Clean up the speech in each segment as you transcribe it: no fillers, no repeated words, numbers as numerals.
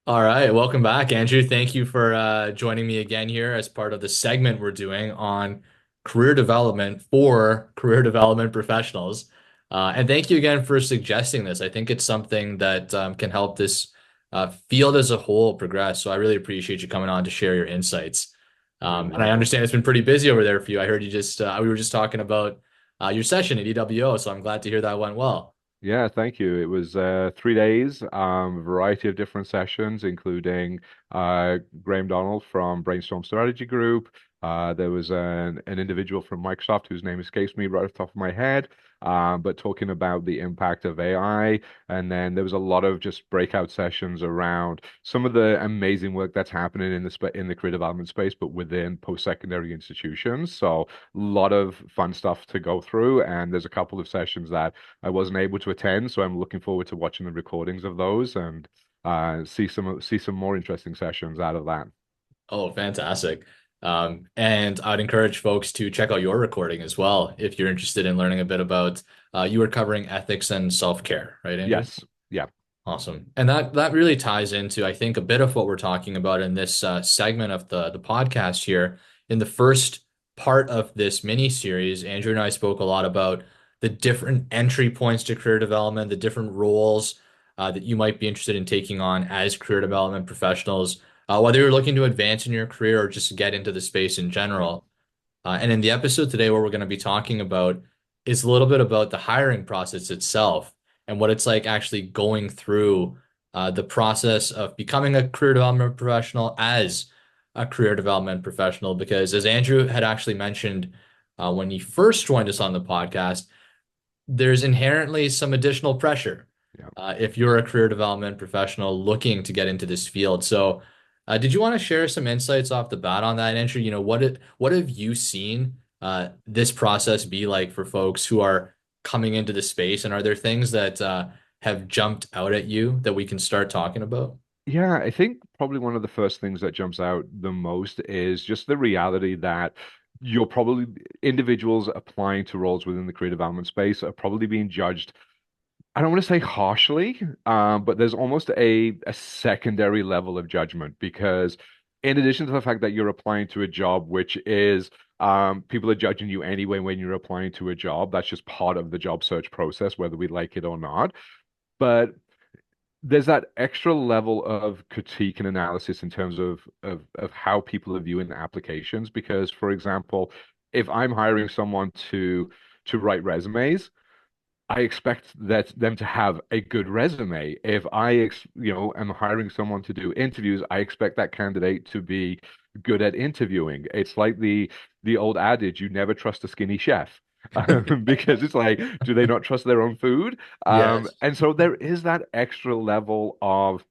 All right, welcome back, Andrew. Thank you for joining me again here as part of the segment we're doing on career development for career development professionals. And thank you again for suggesting this. I think it's something that can help this field as a whole progress. So I really appreciate you coming on to share your insights. You're And I welcome. understand it's been pretty busy over there for you. I heard you just we were just talking about your session at EWO, so I'm glad to hear that went well. Yeah, thank you. It was 3 days, a variety of different sessions, including Graham Donald from Brainstorm Strategy Group. There was an individual from Microsoft whose name escapes me right off the top of my head, but talking about the impact of AI. And then there was a lot of just breakout sessions around some of the amazing work that's happening in the career development space, but within post-secondary institutions. So a lot of fun stuff to go through. And there's a couple of sessions that I wasn't able to attend, so I'm looking forward to watching the recordings of those and see some more interesting sessions out of that. Oh, fantastic. And I'd encourage folks to check out your recording as well if you're interested in learning a bit about you were covering ethics and self-care, right, Andrew? Yes, yeah, Awesome. And that really ties into, I think, a bit of what we're talking about in this segment of the podcast here. In the first part of this mini series, Andrew and I spoke a lot about the different entry points to career development, the different roles that you might be interested in taking on as career development professionals, whether you're looking to advance in your career or just get into the space in general. And in the episode today, what we're going to be talking about is a little bit about the hiring process itself and what it's like actually going through the process of becoming a career development professional as a career development professional. Because as Andrew had actually mentioned when he first joined us on the podcast, there's inherently some additional pressure yeah. if you're a career development professional looking to get into this field. So, did you want to share some insights off the bat on that, Andrew? What have you seen this process be like for folks who are coming into the space, and are there things that have jumped out at you that we can start talking about? Yeah, I think probably one of the first things that jumps out the most is just the reality that you're probably individuals applying to roles within the career development space are probably being judged. I don't want to say harshly, but there's almost a secondary level of judgment because, in addition to the fact that you're applying to a job, which is people are judging you anyway when you're applying to a job, that's just part of the job search process, whether we like it or not. But there's that extra level of critique and analysis in terms of how people are viewing the applications. Because, for example, if I'm hiring someone to write resumes, I expect that them to have a good resume. If am hiring someone to do interviews, I expect that candidate to be good at interviewing. It's like the old adage, you never trust a skinny chef. Because it's like, do they not trust their own food? Yes. And so there is that extra level of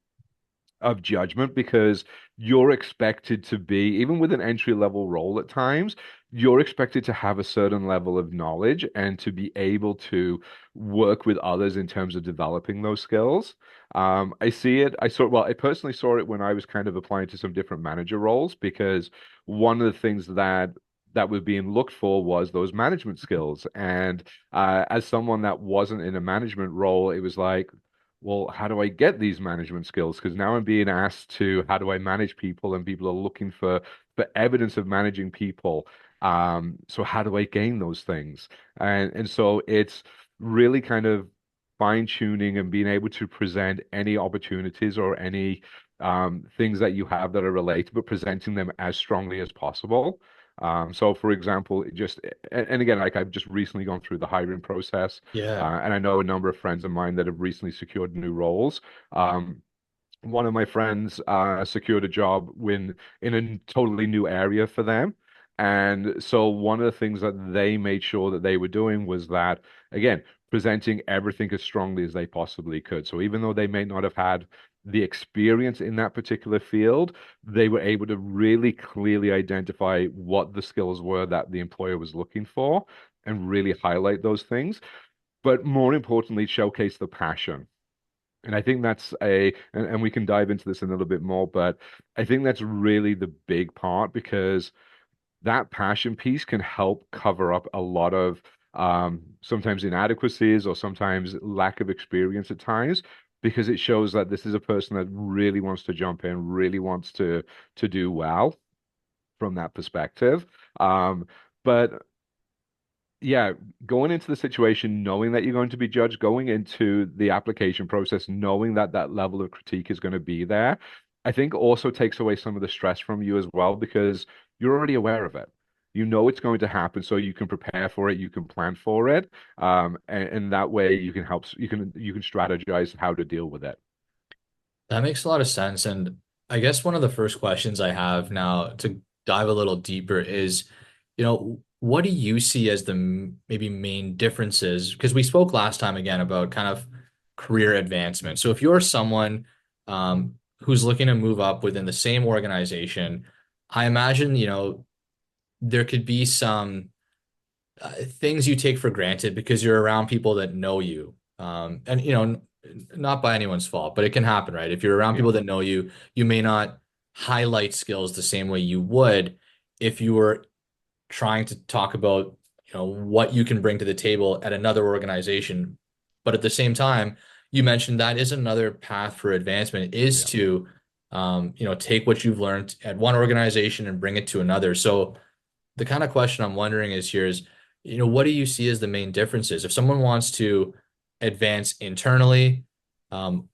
judgment because you're expected to be, even with an entry level role at times, you're expected to have a certain level of knowledge and to be able to work with others in terms of developing those skills. I see it. I personally saw it when I was kind of applying to some different manager roles because one of the things that was being looked for was those management skills. And as someone that wasn't in a management role, it was like, well, how do I get these management skills? Because now I'm being asked to, how do I manage people? And people are looking for evidence of managing people. So how do I gain those things? And so it's really kind of fine-tuning and being able to present any opportunities or any things that you have that are related, but presenting them as strongly as possible. So for example, and again, like I've just recently gone through the hiring process. Yeah. And I know a number of friends of mine that have recently secured new roles. One of my friends secured a job in a totally new area for them. And so one of the things that they made sure that they were doing was that, again, presenting everything as strongly as they possibly could. So even though they may not have had the experience in that particular field, they were able to really clearly identify what the skills were that the employer was looking for and really highlight those things, but more importantly, showcase the passion. And I think and we can dive into this a little bit more, but I think that's really the big part because that passion piece can help cover up a lot of sometimes inadequacies or sometimes lack of experience at times because it shows that this is a person that really wants to jump in, really wants to do well from that perspective. Um, but yeah, going into the situation, knowing that you're going to be judged, going into the application process, knowing that that level of critique is going to be there, I think also takes away some of the stress from you as well because you're already aware of it. You know it's going to happen, so you can prepare for it, you can plan for it, and that way you can help, you can strategize how to deal with it. That makes a lot of sense. And I guess one of the first questions I have now to dive a little deeper is, what do you see as the maybe main differences? Because we spoke last time again about kind of career advancement. So if you're someone who's looking to move up within the same organization, I imagine, there could be some things you take for granted because you're around people that know you. And not by anyone's fault, but it can happen, right? If you're around Yeah, people that know you, you may not highlight skills the same way you would if you were trying to talk about, what you can bring to the table at another organization. But at the same time, you mentioned that is another path for advancement is yeah, to, take what you've learned at one organization and bring it to another. So the kind of question I'm wondering is here is, what do you see as the main differences? If someone wants to advance internally,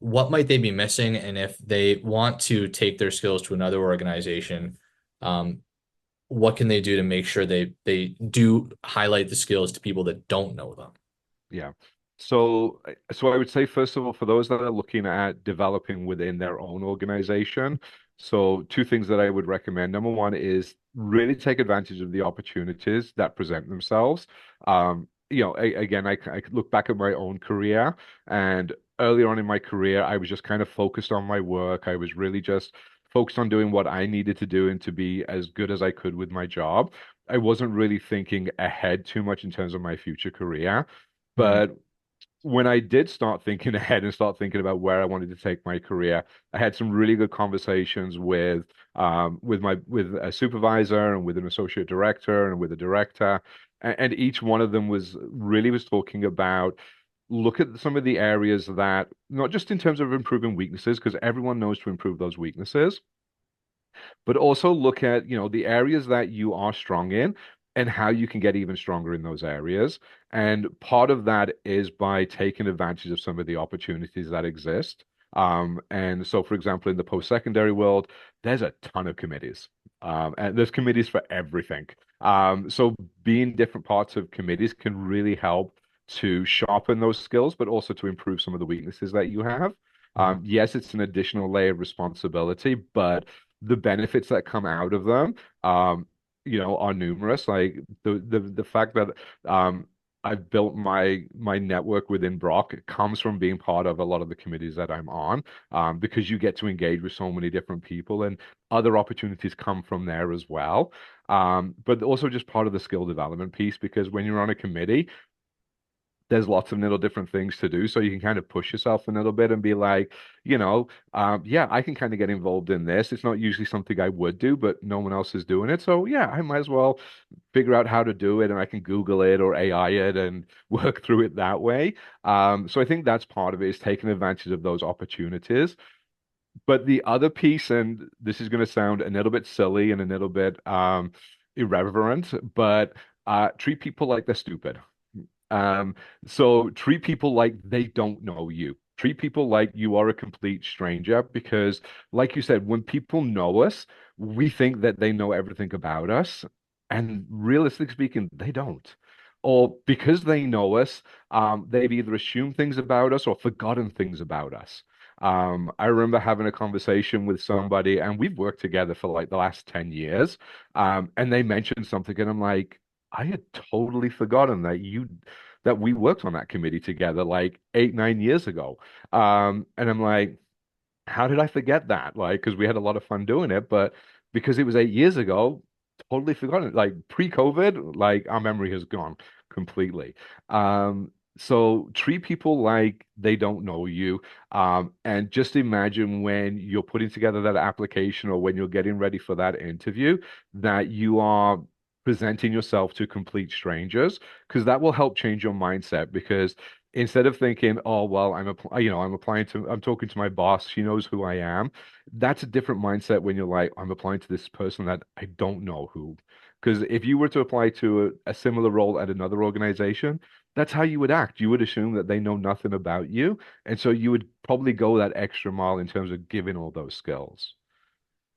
what might they be missing? And if they want to take their skills to another organization, um, what can they do to make sure they do highlight the skills to people that don't know them? yeah. So I would say, first of all, for those that are looking at developing within their own organization, so two things that I would recommend. Number one is really take advantage of the opportunities that present themselves. Again, I could look back at my own career, and earlier on in my career, I was just kind of focused on my work. I was really just focused on doing what I needed to do and to be as good as I could with my job. I wasn't really thinking ahead too much in terms of my future career. Hmm. But when I did start thinking ahead and start thinking about where I wanted to take my career, I had some really good conversations with a supervisor and with an associate director and with a director, and each one of them was talking about look at some of the areas that not just in terms of improving weaknesses, because everyone knows to improve those weaknesses, but also look at, the areas that you are strong in and how you can get even stronger in those areas. And part of that is by taking advantage of some of the opportunities that exist. And so, for example, in the post-secondary world, there's a ton of committees. And there's committees for everything. So being different parts of committees can really help to sharpen those skills, but also to improve some of the weaknesses that you have. Yes, it's an additional layer of responsibility, but the benefits that come out of them, are numerous. Like the fact that I've built my network within Brock comes from being part of a lot of the committees that I'm on, because you get to engage with so many different people, and other opportunities come from there as well. But also just part of the skill development piece, because when you're on a committee, there's lots of little different things to do. So you can kind of push yourself a little bit and be like, yeah, I can kind of get involved in this. It's not usually something I would do, but no one else is doing it. So yeah, I might as well figure out how to do it and I can Google it or AI it and work through it that way. So I think that's part of it is taking advantage of those opportunities. But the other piece, and this is going to sound a little bit silly and a little bit irreverent, but treat people like they're stupid. Um, so treat people like they don't know you. Treat people like you are a complete stranger because, like you said, when people know us, we think that they know everything about us. And realistically speaking, they don't. Or because they know us, they've either assumed things about us or forgotten things about us. I remember having a conversation with somebody, and we've worked together for like the last 10 years. And they mentioned something, and I'm like, I had totally forgotten that we worked on that committee together like 8, 9 years ago. And I'm like, how did I forget that? Like, because we had a lot of fun doing it, but because it was 8 years ago, totally forgotten. Like pre-COVID, like our memory has gone completely. So treat people like they don't know you. And just imagine when you're putting together that application or when you're getting ready for that interview, that you are presenting yourself to complete strangers, because that will help change your mindset. Because instead of thinking, oh, well, I'm talking to my boss, she knows who I am. That's a different mindset when you're like, I'm applying to this person that I don't know who. Because if you were to apply to a similar role at another organization, that's how you would act. You would assume that they know nothing about you. And so you would probably go that extra mile in terms of giving all those skills.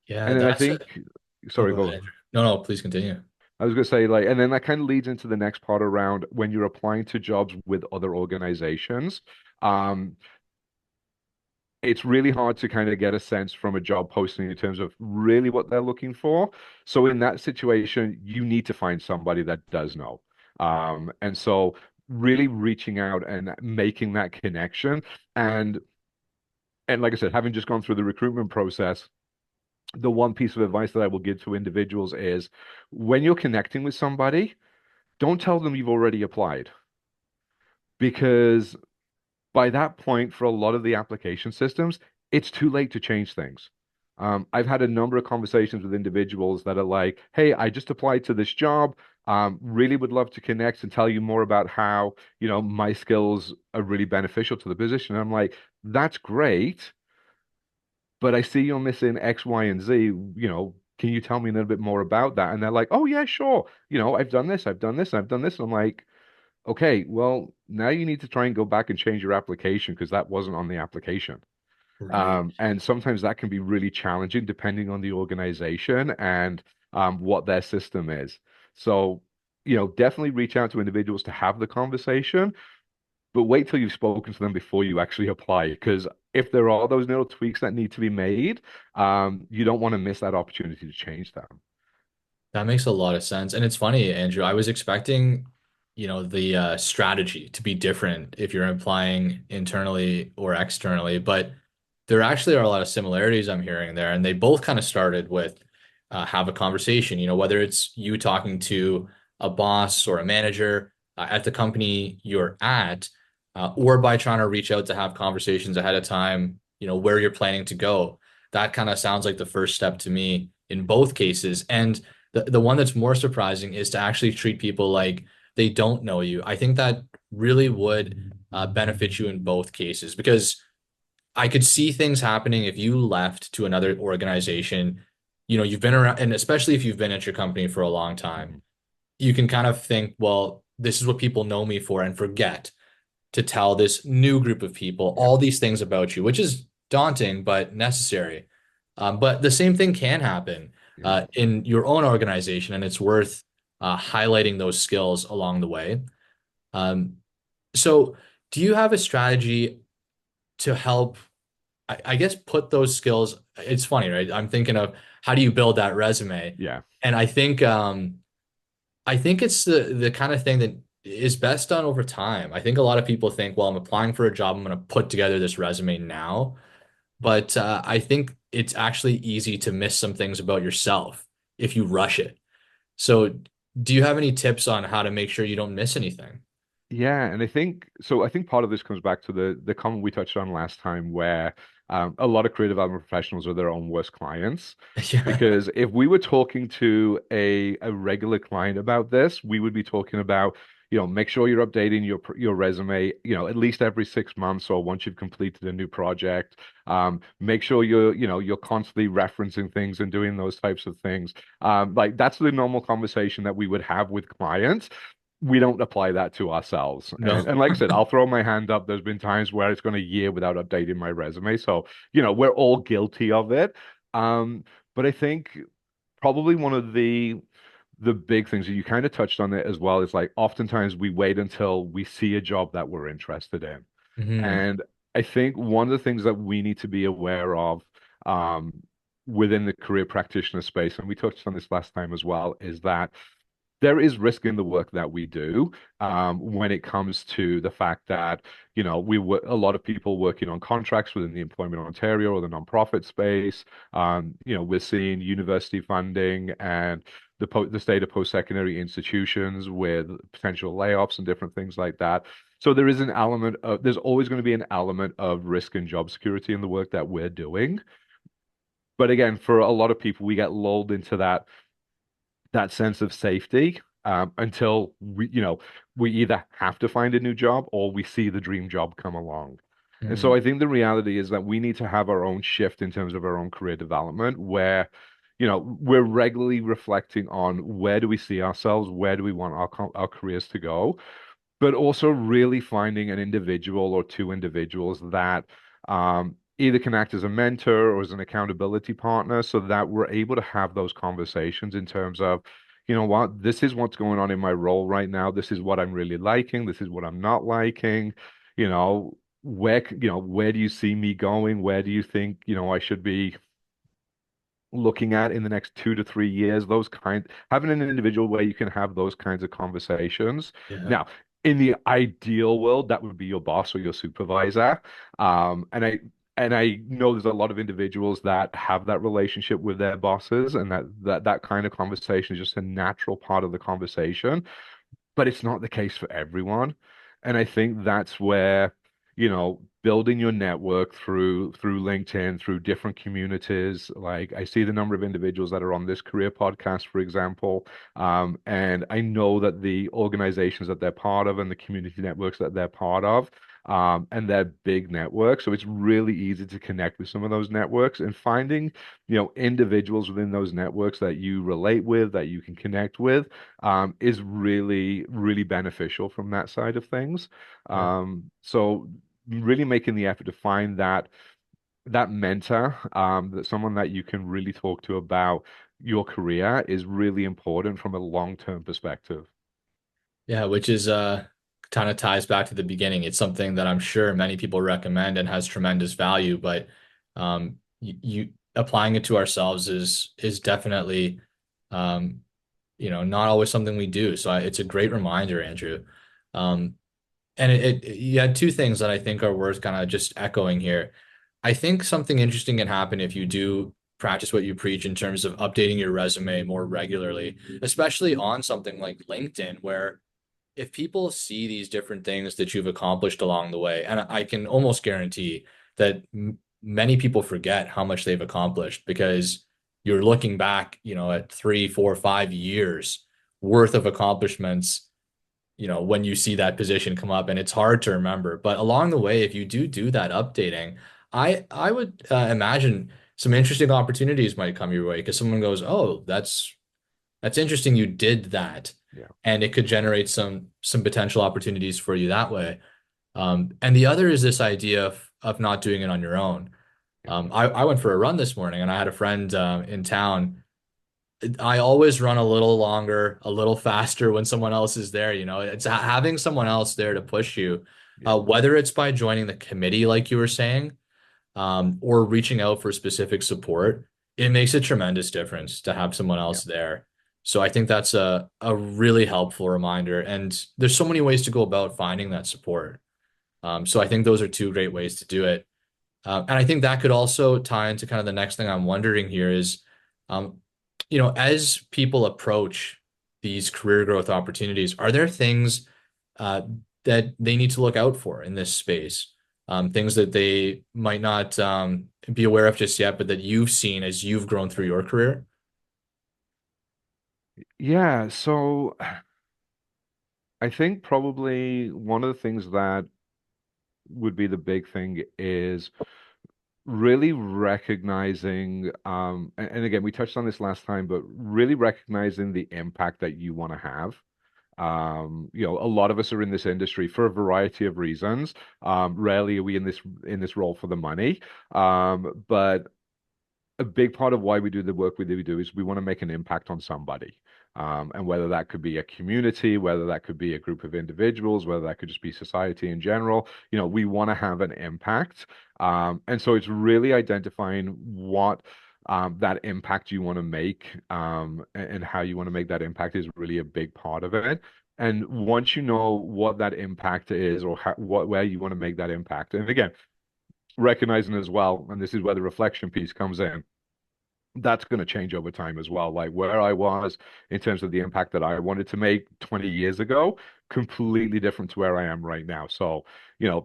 Yeah, And then I that's a, think, oh, sorry, go ahead, go. Andrew. No, no, please continue. I was going to say, like, and then that kind of leads into the next part around when you're applying to jobs with other organizations. Um, it's really hard to kind of get a sense from a job posting in terms of really what they're looking for. So in that situation, you need to find somebody that does know. And so really reaching out and making that connection. And and like I said, having just gone through the recruitment process, the one piece of advice that I will give to individuals is when you're connecting with somebody, don't tell them you've already applied because by that point, for a lot of the application systems, it's too late to change things. I've had a number of conversations with individuals that are like, "Hey, I just applied to this job. Really would love to connect and tell you more about how, my skills are really beneficial to the position." And I'm like, "That's great, but I see you're missing X, Y, and Z. Can you tell me a little bit more about that?" And they're like, "Oh yeah, sure. I've done this, I've done this, I've done this." And I'm like, okay, well, now you need to try and go back and change your application because that wasn't on the application. Right. And sometimes that can be really challenging depending on the organization and what their system is. So, definitely reach out to individuals to have the conversation, but wait till you've spoken to them before you actually apply. Because if there are those little tweaks that need to be made, you don't want to miss that opportunity to change them. That makes a lot of sense. And it's funny, Andrew, I was expecting, the strategy to be different if you're applying internally or externally, but there actually are a lot of similarities I'm hearing there. And they both kind of started with have a conversation, whether it's you talking to a boss or a manager at the company you're at, or by trying to reach out to have conversations ahead of time, where you're planning to go. That kind of sounds like the first step to me in both cases. And the one that's more surprising is to actually treat people like they don't know you. I think that really would benefit you in both cases because I could see things happening if you left to another organization. You've been around, and especially if you've been at your company for a long time, Mhm. you can kind of think, well, this is what people know me for, and forget to tell this new group of people Yeah. all these things about you, which is daunting but necessary. But the same thing can happen Yeah. in your own organization, and it's worth highlighting those skills along the way. Um, so, do you have a strategy to help, I guess, put those skills? It's funny, right? I'm thinking of how do you build that resume? Yeah. And I think it's the kind of thing that is best done over time. I think a lot of people think, well, I'm applying for a job, I'm going to put together this resume now. But I think it's actually easy to miss some things about yourself if you rush it. So, do you have any tips on how to make sure you don't miss anything? Yeah, and I think so. I think part of this comes back to the comment we touched on last time, where a lot of creative development professionals are their own worst clients. Yeah. Because if we were talking to a regular client about this, we would be talking about, make sure you're updating your resume, at least every 6 months or once you've completed a new project. Make sure you're constantly referencing things and doing those types of things. Like that's the normal conversation that we would have with clients. We don't apply that to ourselves. And No. like I said, I'll throw my hand up. There's been times where it's gone a year without updating my resume. So, we're all guilty of it. But I think probably one of the big things that you kind of touched on it as well is like oftentimes we wait until we see a job that we're interested in. Hmm. And I think one of the things that we need to be aware of um, within the career practitioner space, and we touched on this last time as well, is that there is risk in the work that we do when it comes to the fact that we work a lot of people working on contracts within the Employment Ontario or the nonprofit space. We're seeing university funding and the state of post-secondary institutions with potential layoffs and different things like that. So there is an element of there's always going to be an element of risk and job security in the work that we're doing. But again, for a lot of people, we get lulled into that that sense of safety until we either have to find a new job or we see the dream job come along. And so Mm, I think the reality is that we need to have our own shift in terms of our own career development where, we're regularly reflecting on where do we see ourselves, where do we want our careers to go, but also really finding an individual or two individuals that either can act as a mentor or as an accountability partner so that we're able to have those conversations in terms of, you know what, this is what's going on in my role right now. This is what I'm really liking. This is what I'm not liking. Where do you see me going? Where do you think, I should be looking at in the next 2 to 3 years, having an individual where you can have those kinds of conversations. yeah. Now, in the ideal world, that would be your boss or your supervisor. And I know there's a lot of individuals that have that relationship with their bosses, and that kind of conversation is just a natural part of the conversation, but it's not the case for everyone. And I think that's where, building your network through LinkedIn, through different communities. Like I see the number of individuals that are on this career podcast, for example, and I know that the organizations that they're part of and the community networks that they're part of. And they're big networks. So it's really easy to connect with some of those networks and finding, individuals within those networks that you relate with, that you can connect with is really, really beneficial from that side of things. Yeah. So really making the effort to find that mentor, that someone that you can really talk to about your career is really important from a long-term perspective. Yeah, which is kind of ties back to the beginning. It's something that I'm sure many people recommend and has tremendous value, but you applying it to ourselves is definitely not always something we do. So it's a great reminder, Andrew. Um, and you had two things that I think are worth kind of just echoing here. I think something interesting can happen if you do practice what you preach in terms of updating your resume more regularly, especially on something like LinkedIn, where if people see these different things that you've accomplished along the way, and I can almost guarantee that many people forget how much they've accomplished because you're looking back, at 3, 4, 5 years worth of accomplishments, when you see that position come up, and it's hard to remember. But along the way, if you do that updating, I would imagine some interesting opportunities might come your way because someone goes, "Oh, that's interesting. You did that." Yeah. And it could generate some potential opportunities for you that way. And the other is this idea of not doing it on your own. I went for a run this morning and I had a friend in town. I always run a little longer, a little faster when someone else is there. It's having someone else there to push you, Yeah. whether it's by joining the committee, like you were saying, or reaching out for specific support, it makes a tremendous difference to have someone Yeah. else there. So I think that's a really helpful reminder. And there's so many ways to go about finding that support. So I think those are two great ways to do it. And I think that could also tie into kind of the next thing I'm wondering here is, um, as people approach these career growth opportunities, are there things uh, that they need to look out for in this space? Things that they might not be aware of just yet, but that you've seen as you've grown through your career? Yeah. So I think probably one of the things that would be the big thing is really recognizing, and again, we touched on this last time, but really recognizing the impact that you want to have. A lot of us are in this industry for a variety of reasons. Rarely are we in this role for the money. But a big part of why we do the work we do is we want to make an impact on somebody. And whether that could be a community, whether that could be a group of individuals, whether that could just be society in general, we want to have an impact. And so it's really identifying what that impact you want to make, and how you want to make that impact is really a big part of it. And once you know what that impact is or where you want to make that impact, and again, recognizing as well, and this is where the reflection piece comes in, that's going to change over time as well. Like where I was in terms of the impact that I wanted to make 20 years ago, completely different to where I am right now. So,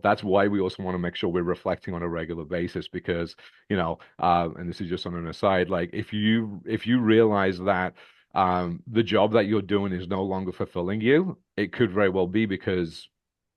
that's why we also want to make sure we're reflecting on a regular basis because, and this is just on an aside, like if you realize that the job that you're doing is no longer fulfilling you. It could very well be because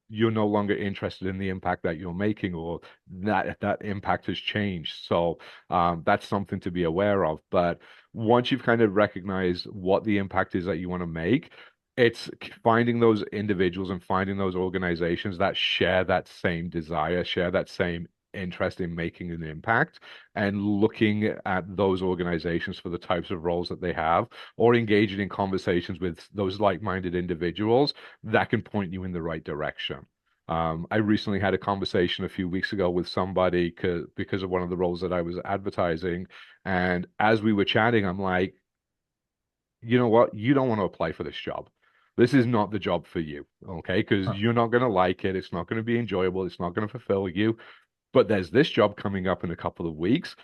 you're no longer interested in the impact that you're making, or that impact has changed. So that's something to be aware of. But once you've kind of recognized what the impact is that you want to make, it's finding those individuals and finding those organizations that share that same desire, share that same interest in making an impact, and looking at those organizations for the types of roles that they have, or engaging in conversations with those like-minded individuals that can point you in the right direction. I recently had a conversation a few weeks ago with somebody because of one of the roles that I was advertising. And as we were chatting, I'm like, you know what? You don't want to apply for this job. This is not the job for you, okay? Because Huh. you're not going to like it. It's not going to be enjoyable. It's not going to fulfill you. But there's this job coming up in a couple of weeks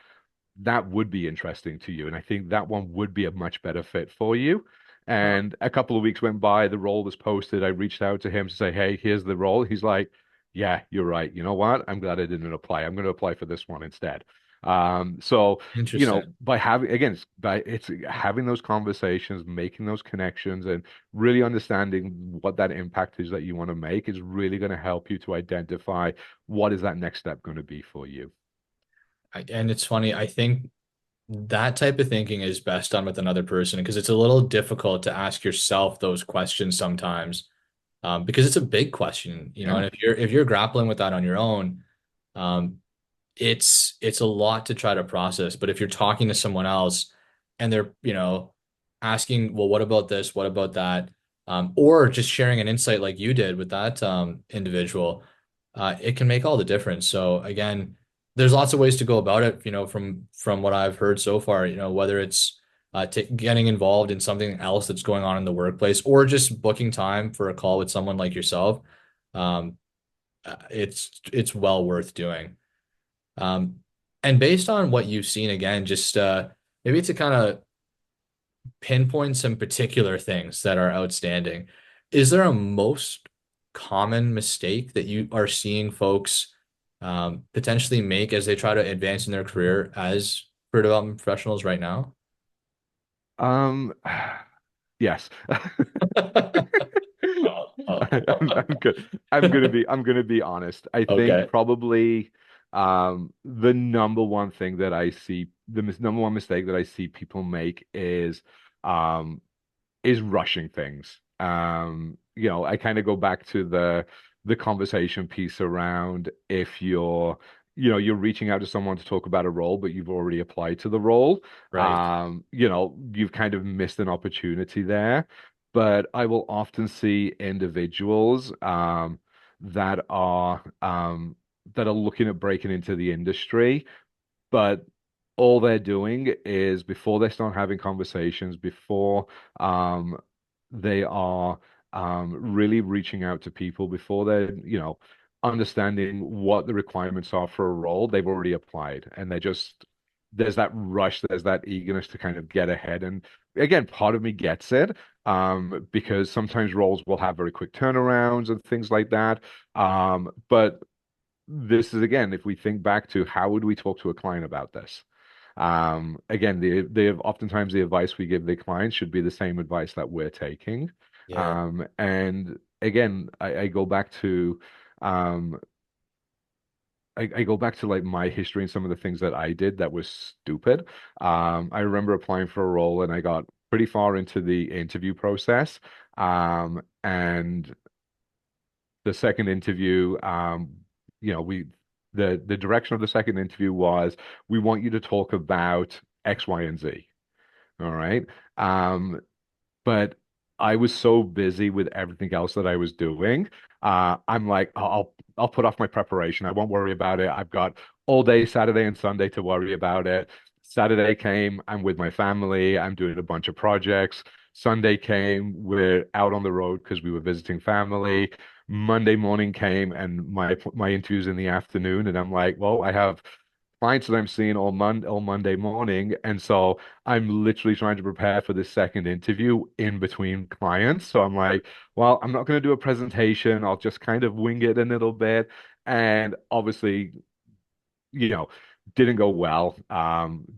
that would be interesting to you. And I think that one would be a much better fit for you. Huh. And a couple of weeks went by, the role was posted. I reached out to him to say, hey, here's the role. He's like, yeah, you're right. You know what? I'm glad I didn't apply. I'm going to apply for this one instead. So, Interesting. by having, again, it's having those conversations, making those connections, and really understanding what that impact is that you want to make is really going to help you to identify what is that next step going to be for you. And it's funny, I think that type of thinking is best done with another person because it's a little difficult to ask yourself those questions sometimes, because it's a big question, you know, Yeah. and if you're grappling with that on your own, um, it's a lot to try to process. But if you're talking to someone else and they're, asking, well, what about this? What about that? Or just sharing an insight like you did with that individual, it can make all the difference. So again, there's lots of ways to go about it, from what I've heard so far, whether it's t getting involved in something else that's going on in the workplace or just booking time for a call with someone like yourself. Um, it's well worth doing. Um, and based on what you've seen, again, just maybe to kind of pinpoint some particular things that are outstanding, is there a most common mistake that you are seeing folks potentially make as they try to advance in their career as career development professionals right now? Um, yes. I'm good. I'm gonna be honest. I think Okay, probably the number one thing that I see, number one mistake that I see people make um is rushing things. I kind of go back to the conversation piece around if you're reaching out to someone to talk about a role, but you've already applied to the role. right. You've kind of missed an opportunity there. But I will often see individuals that are looking at breaking into the industry, but all they're doing is before they start having conversations, before um, they are really reaching out to people, before they're, understanding what the requirements are for a role, they've already applied. And there's that rush, there's that eagerness to kind of get ahead. And again, part of me gets it, because sometimes roles will have very quick turnarounds and things like that. But this is again, if we think back to how would we talk to a client about this? Again, oftentimes the advice we give the clients should be the same advice that we're taking. Yeah. And again, I go back to um, I go back to like my history and some of the things that I did that was stupid. I remember applying for a role and I got pretty far into the interview process. And the second interview, we the direction of the second interview was we want you to talk about X, Y, and Z. All right. Um, but I was so busy with everything else that I was doing. I'm like, I'll put off my preparation. I won't worry about it. I've got all day Saturday and Sunday to worry about it. Saturday came, I'm with my family. I'm doing a bunch of projects. Sunday came, we're out on the road because we were visiting family. Monday morning came, and my interview's in the afternoon, and I'm like, well, I have clients that I'm seeing all Monday morning, and so I'm literally trying to prepare for this second interview in between clients. So I'm like, well, I'm not going to do a presentation. I'll just kind of wing it a little bit. And obviously, you know, Didn't go well.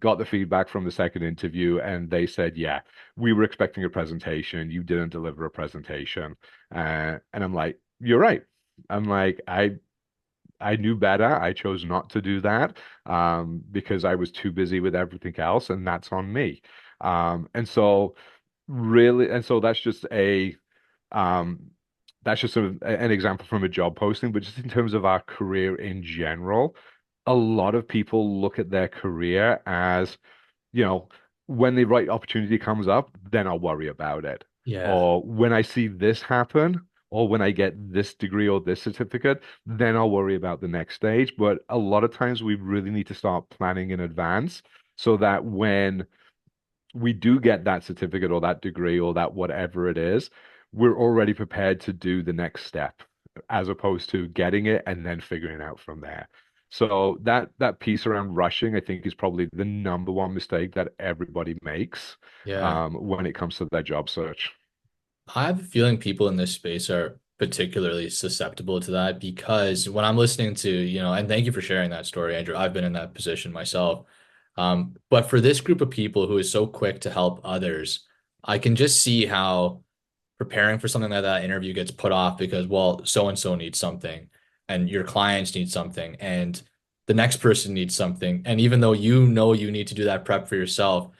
Got the feedback from the second interview, and they said, "Yeah, we were expecting a presentation. You didn't deliver a presentation." And I'm like, "You're right." I'm like, I knew better. I chose not to do that because I was too busy with everything else, and that's on me. And so really, and so um, that's just sort of an example from a job posting, but just in terms of our career in general, a lot of people look at their career as, you know, when the right opportunity comes up, then I'll worry about it. Yeah. Or when I see this happen, or when I get this degree or this certificate, then I'll worry about the next stage. But a lot of times we really need to start planning in advance so that when we do get that certificate or that degree or that whatever it is, we're already prepared to do the next step as opposed to getting it and then figuring it out from there. So that piece around rushing, I think, is probably the number one mistake that everybody makes Yeah. when it comes to their job search. I have a feeling people in this space are particularly susceptible to that because when I'm listening to, and thank you for sharing that story, Andrew. I've been in that position myself. But for this group of people who is so quick to help others, I can just see how preparing for something like that interview gets put off because, well, so and so needs something, and your clients need something, and the next person needs something. And even though you know you need to do that prep for yourself,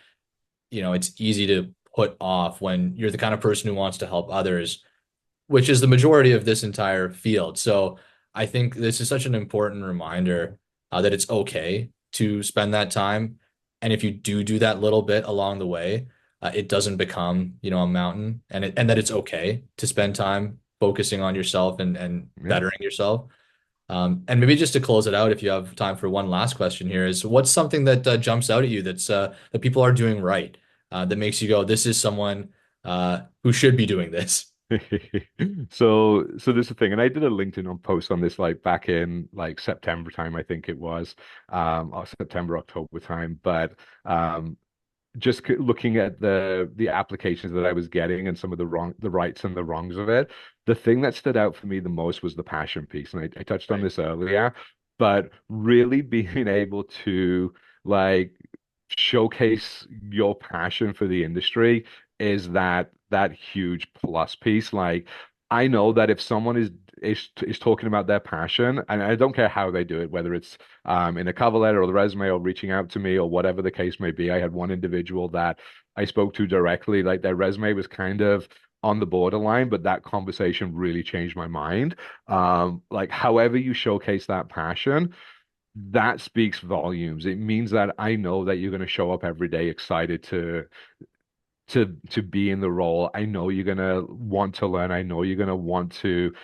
it's easy to put off when you're the kind of person who wants to help others, which is the majority of this entire field. So I think this is such an important reminder that it's okay to spend that time. And if you do that little bit along the way, it doesn't become, a mountain, and that it's okay to spend time focusing on yourself and Yeah. bettering yourself. And maybe just to close it out, if you have time for one last question here, is what's something that jumps out at you that people are doing right, that makes you go, this is someone who should be doing this. So this is the thing, and I did a LinkedIn on post on this like back in like September time, I think it was, or September, October time. But um, just looking at the applications that I was getting and some of the rights and the wrongs of it, the thing that stood out for me the most was the passion piece. And I touched on Right. this earlier, but really being able to like showcase your passion for the industry is that huge plus piece. Like I know that if someone is talking about their passion, and I don't care how they do it, whether it's in a cover letter or the resume or reaching out to me or whatever the case may be. I had one individual that I spoke to directly, like their resume was kind of on the borderline, but that conversation really changed my mind. Like however you showcase that passion, that speaks volumes. It means that I know that you're going to show up every day excited to be in the role. I know you're gonna want to learn. I know you're gonna want to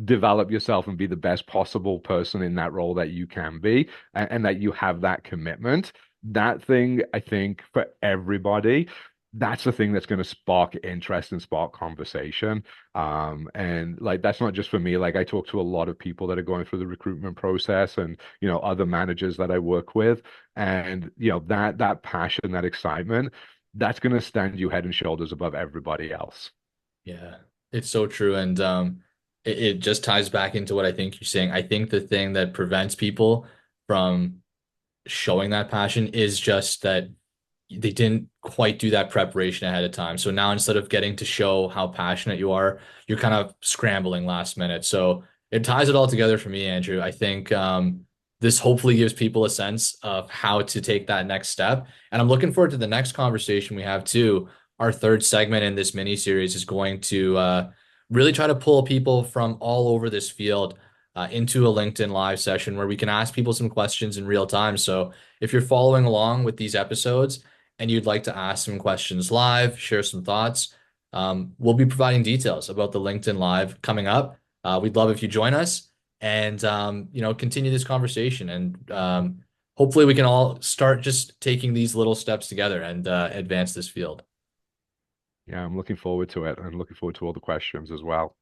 develop yourself and be the best possible person in that role that you can be, and that you have that commitment. That thing, I think, for everybody, that's the thing that's going to spark interest and spark conversation. And like that's not just for me. Like I talk to a lot of people that are going through the recruitment process and other managers that I work with. And that passion, that excitement, that's going to stand you head and shoulders above everybody else. Yeah, it's so true. And it just ties back into what I think you're saying. I think the thing that prevents people from showing that passion is just that they didn't quite do that preparation ahead of time. So now instead of getting to show how passionate you are, you're kind of scrambling last minute. So it ties it all together for me, Andrew. I think this hopefully gives people a sense of how to take that next step. And I'm looking forward to the next conversation we have too. Our third segment in this mini series is going to really try to pull people from all over this field into a LinkedIn live session where we can ask people some questions in real time. So if you're following along with these episodes, and you'd like to ask some questions live, share some thoughts, we'll be providing details about the LinkedIn Live coming up. We'd love if you join us and continue this conversation. And hopefully we can all start just taking these little steps together and advance this field. Yeah, I'm looking forward to it and looking forward to all the questions as well.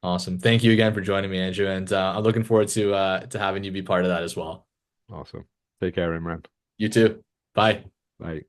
Awesome. Thank you again for joining me, Andrew. And I'm looking forward to having you be part of that as well. Awesome. Take care, Imran. You too. Bye. Bye.